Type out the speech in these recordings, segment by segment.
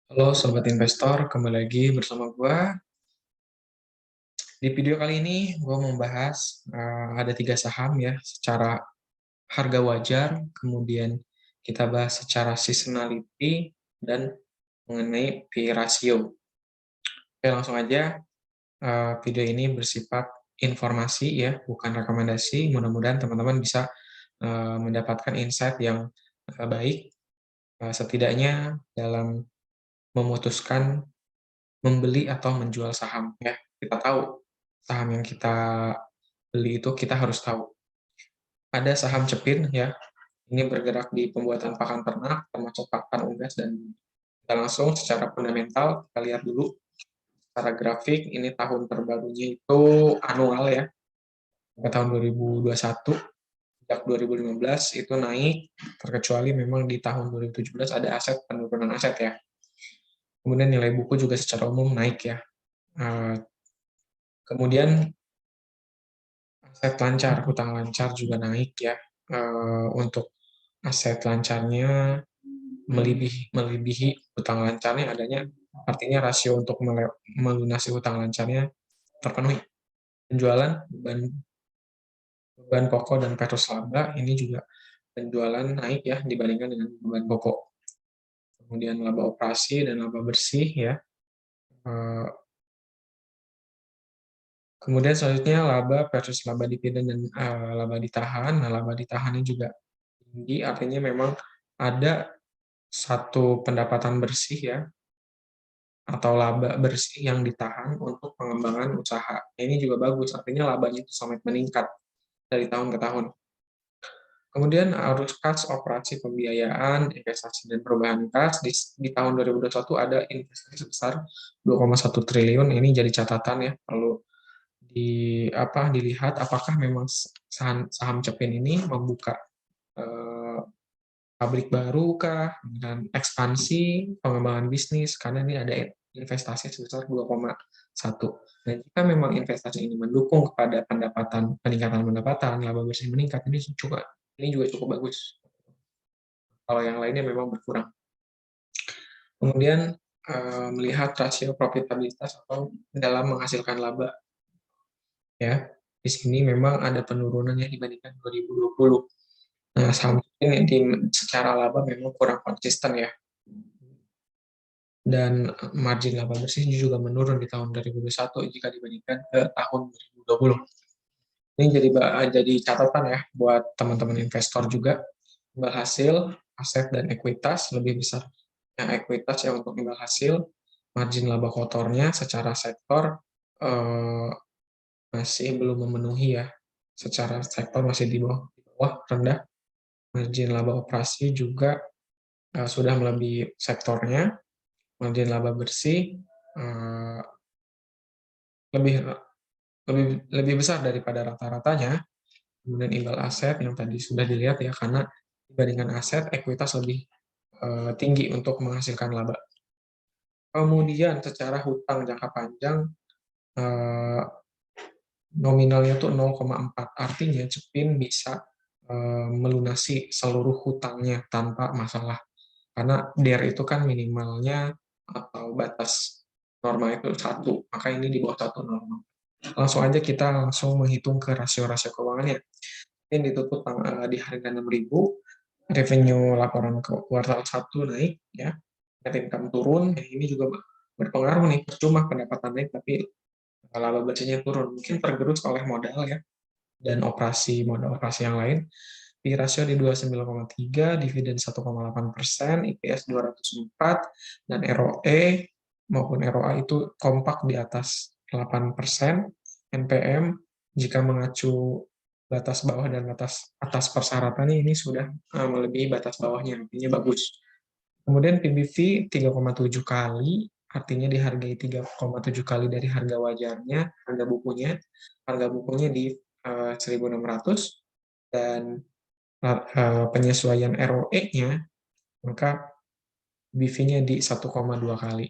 Halo Sobat Investor, kembali lagi bersama gue. Di video kali ini gue membahas ada 3 saham ya, secara harga wajar, kemudian kita bahas secara seasonality, dan mengenai P/E ratio. Oke, langsung aja. Video ini bersifat informasi ya, bukan rekomendasi. Mudah-mudahan teman-teman bisa mendapatkan insight yang baik, setidaknya dalam memutuskan membeli atau menjual saham ya. Kita tahu saham yang kita beli itu kita harus tahu. Ada saham Cepin ya, ini bergerak di pembuatan pakan ternak termasuk pakan unggas, dan kita langsung secara fundamental kita lihat dulu secara grafik. Ini tahun terbarunya itu anual ya, ke tahun 2021. Sejak 2015 itu naik, terkecuali memang di tahun 2017 ada penurunan aset ya. Kemudian nilai buku juga secara umum naik ya. Kemudian aset lancar, hutang lancar juga naik ya. Untuk aset lancarnya melebihi hutang lancarnya, artinya rasio untuk melunasi hutang lancarnya terpenuhi. Penjualan beban pokok dan petrus laba ini juga penjualan naik ya dibandingkan dengan beban pokok. Kemudian laba operasi dan laba bersih ya. Eh, Kemudian selanjutnya laba versus laba dividen dan laba ditahan. Nah, laba ditahannya juga tinggi, artinya memang ada satu pendapatan bersih ya, atau laba bersih yang ditahan untuk pengembangan usaha. Ini juga bagus, artinya labanya itu sangat meningkat dari tahun ke tahun. Kemudian arus kas, operasi pembiayaan, investasi dan perubahan kas di tahun 2021 ada investasi sebesar 2,1 triliun. Ini jadi catatan ya, perlu dilihat apakah memang saham Cepin ini membuka eh, pabrik baru kah, dan ekspansi pengembangan bisnis, karena ini ada investasi sebesar 2,1. Dan jika memang investasi ini mendukung kepada peningkatan pendapatan, laba bersih meningkat, ini juga cukup bagus. Kalau yang lainnya memang berkurang. Kemudian melihat rasio profitabilitas atau dalam menghasilkan laba ya. Di sini memang ada penurunannya dibandingkan 2020. Nah, saham ini secara laba memang kurang konsisten ya. Dan margin laba bersih juga menurun di tahun 2021 jika dibandingkan ke tahun 2020. Ini jadi catatan ya buat teman-teman investor juga. Imbal hasil, aset, dan ekuitas lebih besar. Yang ekuitas ya untuk imbal hasil, margin laba kotornya secara sektor masih belum memenuhi ya. Secara sektor masih di bawah rendah. Margin laba operasi juga sudah melebihi sektornya. Margin laba bersih eh, lebih lebih lebih besar daripada rata-ratanya. Kemudian imbal aset yang tadi sudah dilihat ya, karena dibandingkan aset, ekuitas lebih tinggi untuk menghasilkan laba. Kemudian secara hutang jangka panjang, eh, nominalnya tuh 0,4, artinya Cepin bisa melunasi seluruh hutangnya tanpa masalah. Karena DER itu kan minimalnya atau batas norma itu 1, maka ini di bawah 1 norma. Langsung aja kita langsung menghitung ke rasio-rasio keuangannya. Ini ditutup di harga 6.000, revenue laporan ke kuartal 1 naik ya, net income turun, ini juga berpengaruh nih, percuma pendapatan naik tapi laba bersihnya turun, mungkin tergerus oleh modal ya, dan modal operasi yang lain. P/E rasio di 29,3, dividen 1,8%, IPS 204, dan ROE maupun ROA itu kompak di atas 8%. NPM jika mengacu batas bawah dan batas atas persyaratannya ini sudah melebihi batas bawahnya, artinya bagus. Kemudian PBV 3,7 kali, artinya dihargai 3,7 kali dari harga wajarnya, harga bukunya. Harga bukunya di 1.600, dan penyesuaian ROE-nya, maka BV-nya di 1,2 kali.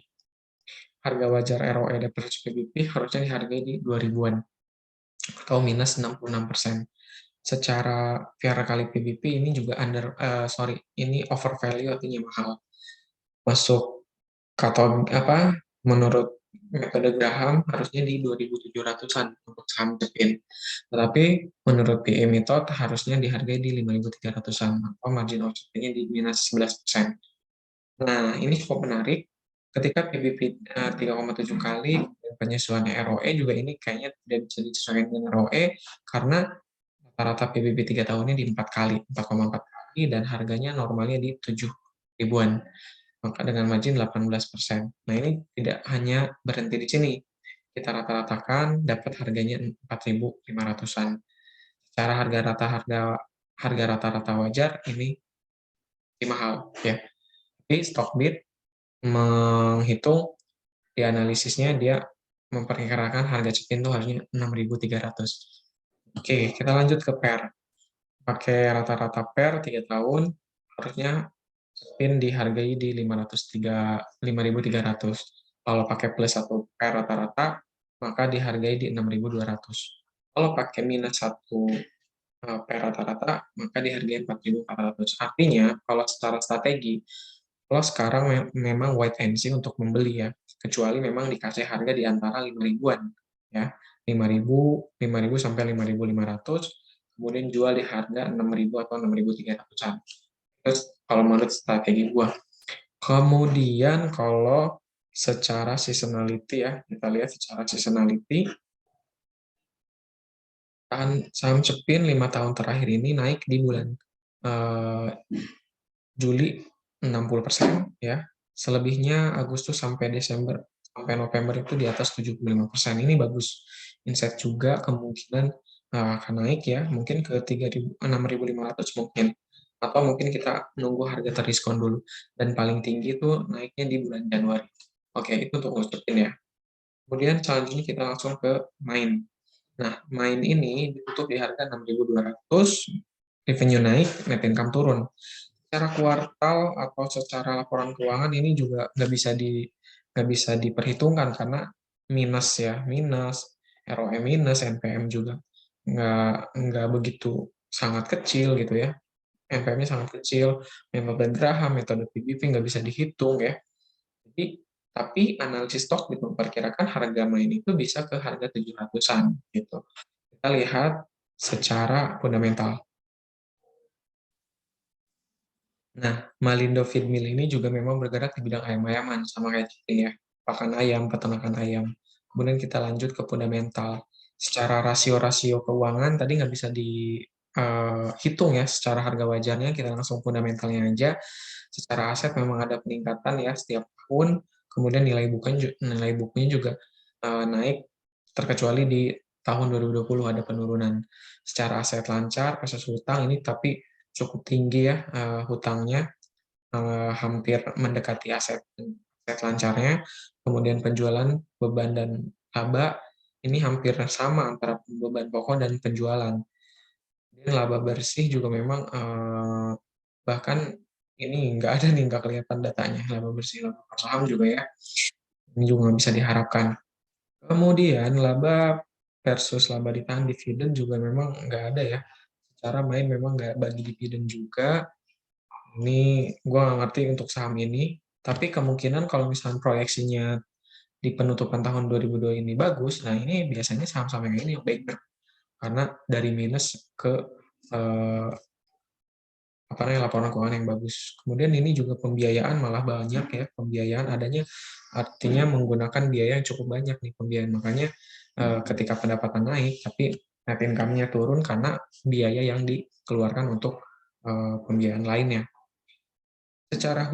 Harga wajar ROE versus PBV harusnya dihargai di 2000-an, atau minus 66%. Secara VR kali PBV ini juga ini over value, artinya mahal. Masuk Atau apa, menurut metode Graham harusnya di 2.700-an untuk saham Cepin. Tetapi menurut PE Method harusnya dihargai di 5.300-an atau margin of safety-nya di minus 11%. Nah, ini cukup menarik. Ketika PBB 3,7 kali, penyesuaian ROE juga ini kayaknya tidak bisa disesuaikan dengan ROE karena rata-rata PBB 3 tahunnya di 4 kali, 4,4 kali, dan harganya normalnya di 7 ribuan. Maka dengan margin 18%. Nah, ini tidak hanya berhenti di sini. Kita rata-ratakan dapat harganya 4.500-an. Secara harga rata-rata wajar ini lebih mahal ya. Tapi Stockbit menghitung di analisisnya dia memperkirakan harga Cepin itu harusnya 6.300. Oke, kita lanjut ke PER. Pakai rata-rata PER 3 tahun harusnya Cepin dihargai di 5.300. Kalau pakai plus 1 PER rata-rata maka dihargai di 6.200. Kalau pakai minus 1 PER rata-rata maka dihargai 4.400. Artinya kalau secara strategi, kalau sekarang memang wait and see untuk membeli ya, kecuali memang dikasih harga di antara 5 ribuan ya, 5.000 sampai 5.500, kemudian jual di harga 6.000 atau 6.300-an. Terus kalau menurut strategi gua. Kemudian kalau secara seasonality ya, kita lihat secara seasonality, saham Cepin 5 tahun terakhir ini naik di bulan eh, Juli 60% ya. Selebihnya Agustus sampai Desember sampai November itu di atas 75%. Ini bagus. Insight juga kemungkinan akan naik ya, mungkin ke 6.500 mungkin. Atau mungkin kita nunggu harga terdiskon dulu. Dan paling tinggi itu naiknya di bulan Januari. Oke, itu untuk ngutipin ya. Kemudian selanjutnya kita langsung ke main. Nah, main ini ditutup di harga 6.200, revenue naik, net income turun. Secara kuartal atau secara laporan keuangan ini juga nggak bisa diperhitungkan karena minus ya, minus, ROE minus, NPM juga nggak begitu sangat kecil gitu ya. NPM-nya sangat kecil, metode Graham, metode PBV nggak bisa dihitung ya. Jadi, tapi analisis stok memperkirakan harga main itu bisa ke harga 700-an gitu. Kita lihat secara fundamental. Nah, Malindo Feed Mill ini juga memang bergerak di bidang ayam-ayaman, sama kayak Cipin ya, pakan ayam, peternakan ayam. Kemudian kita lanjut ke fundamental. Secara rasio-rasio keuangan tadi nggak bisa dihitung ya secara harga wajarnya, kita langsung fundamentalnya aja. Secara aset memang ada peningkatan ya setiap tahun, kemudian nilai bukunya juga naik, terkecuali di tahun 2020 ada penurunan. Secara aset lancar, kasus hutang ini tapi cukup tinggi ya hutangnya, hampir mendekati aset lancarnya. Kemudian penjualan, beban, dan laba ini hampir sama antara beban pokok dan penjualan. Dan laba bersih juga memang bahkan ini nggak ada nih, nggak kelihatan datanya, laba bersih laba per saham juga ya. Ini juga nggak bisa diharapkan. Kemudian laba versus laba ditahan dividen juga memang nggak ada ya. Secara main memang nggak bagi dividen juga. Ini gue nggak ngerti untuk saham ini, tapi kemungkinan kalau misalnya proyeksinya di penutupan tahun 2002 ini bagus, nah ini biasanya saham-saham yang ini yang baik karena dari minus ke eh, apa namanya laporan keuangan yang bagus. Kemudian ini juga pembiayaan malah banyak ya, pembiayaan adanya artinya menggunakan biaya yang cukup banyak nih pembiayaan. Makanya ketika pendapatan naik tapi net income-nya turun karena biaya yang dikeluarkan untuk pembiayaan lainnya. Secara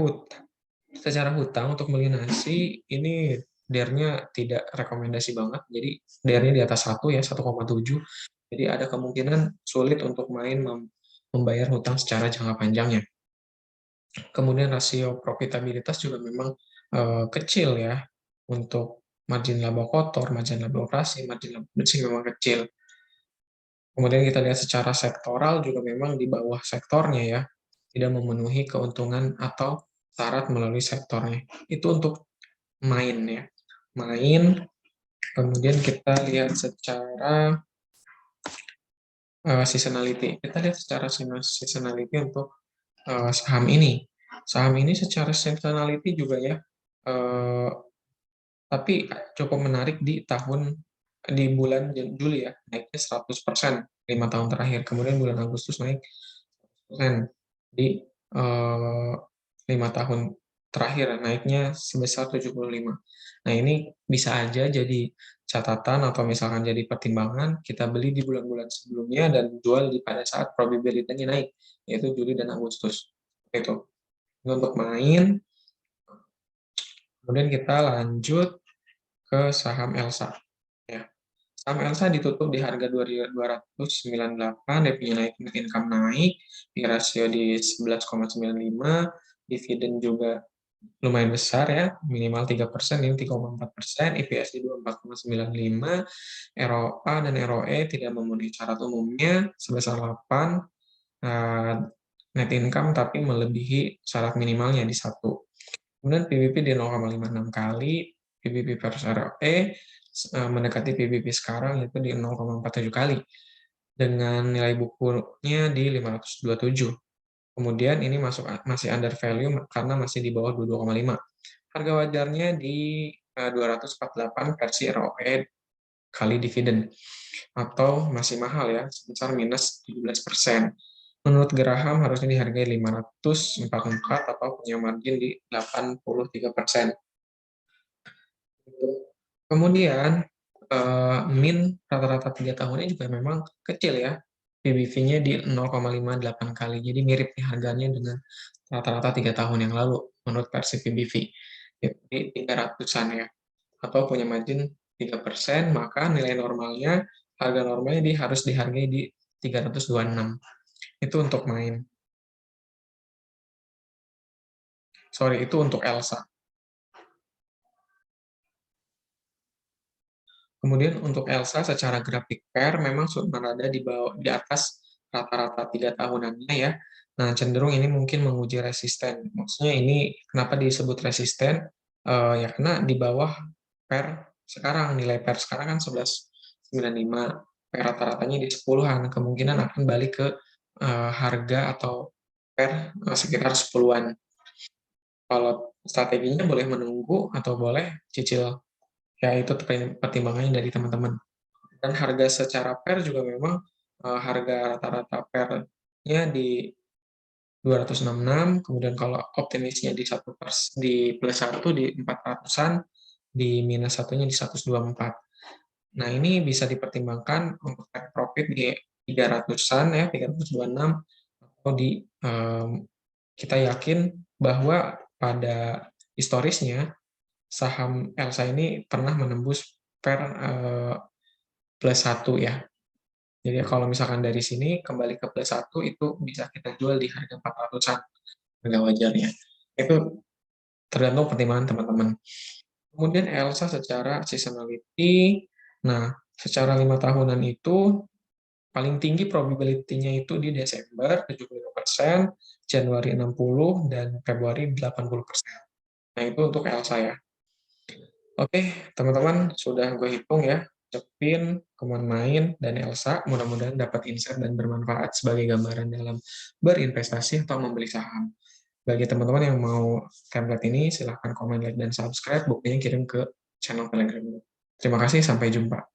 hutang untuk melunasi ini DER-nya tidak rekomendasi banget. Jadi DER-nya di atas 1 ya, 1,7. Jadi ada kemungkinan sulit untuk membayar hutang secara jangka panjangnya. Kemudian rasio profitabilitas juga memang kecil ya. Untuk margin laba kotor, margin laba operasi, margin laba bersih memang kecil. Kemudian kita lihat secara sektoral juga memang di bawah sektornya ya, tidak memenuhi keuntungan atau syarat melalui sektornya. Itu untuk main ya. Main, kemudian kita lihat secara seasonality. Kita lihat secara seasonality untuk saham ini. Saham ini secara seasonality juga ya, eee, tapi cukup menarik di bulan Juli ya, naiknya 100% 5 tahun terakhir, kemudian bulan Agustus naik 100% di, eee, 5 tahun terakhir, naiknya sebesar 75. Nah, ini bisa aja jadi catatan atau misalkan jadi pertimbangan kita beli di bulan-bulan sebelumnya dan jual pada saat probability-nya naik, yaitu Juli dan Agustus, itu. Ini untuk main, kemudian kita lanjut ke saham Elsa, ya. Saham Elsa ditutup di harga 298, DP-nya naik, net income naik, P/E rasio di 11,95, dividen juga lumayan besar ya, minimal 3%, ini 3,4%, EPS di 24,95, ROA dan ROE tidak memenuhi syarat umumnya sebesar 8, net income tapi melebihi syarat minimalnya di 1. Kemudian PBB di 0,56 kali, PBB per ROE mendekati PBB sekarang yaitu di 0,47 kali, dengan nilai bukunya di 527. Kemudian ini masih under value karena masih di bawah 22,5. Harga wajarnya di 248 versi ROE kali dividen, atau masih mahal ya, sebesar minus 17%. Menurut Graham harusnya dihargai 544 atau punya margin di 83%. Kemudian, min rata-rata 3 tahunnya juga memang kecil ya, PBV-nya di 0,58 kali, jadi mirip nih harganya dengan rata-rata 3 tahun yang lalu menurut versi PBV, di 300-an ya, atau punya margin 3%, maka nilai normalnya, harga normalnya harus dihargai di 326. Itu untuk main. Sorry, itu untuk Elsa. Kemudian untuk Elsa secara grafik pair memang berada di atas rata-rata 3 tahunannya ya. Nah, cenderung ini mungkin menguji resisten. Maksudnya ini kenapa disebut resisten? Ya karena di bawah pair sekarang, nilai pair sekarang kan 11,95, pair rata-ratanya di 10-an, kemungkinan akan balik ke harga atau pair sekitar 10-an. Kalau strateginya boleh menunggu atau boleh cicil, ya itu pertimbangannya dari teman-teman. Dan harga secara pair juga memang harga rata-rata pair-nya di 266, kemudian kalau optimisnya di plus 1 di 400-an, di minus satunya di 124. Nah, ini bisa dipertimbangkan untuk take profit di 300-an ya, 326, atau kita yakin bahwa pada historisnya saham Elsa ini pernah menembus pair plus 1 ya. Jadi kalau misalkan dari sini kembali ke plus 1 itu bisa kita jual di harga 400-an harga wajarnya. Itu tergantung pertimbangan teman-teman. Kemudian Elsa secara seasonality, nah secara 5 tahunan itu paling tinggi probability-nya itu di Desember 75%, Januari 60, dan Februari 80%. Nah itu untuk Elsa ya. Oke, teman-teman, sudah gue hitung ya, Cepin, Kemon Main, dan Elsa. Mudah-mudahan dapat insight dan bermanfaat sebagai gambaran dalam berinvestasi atau membeli saham. Bagi teman-teman yang mau template ini, silahkan komen, like, dan subscribe. Buktinya kirim ke channel Telegram. Terima kasih, sampai jumpa.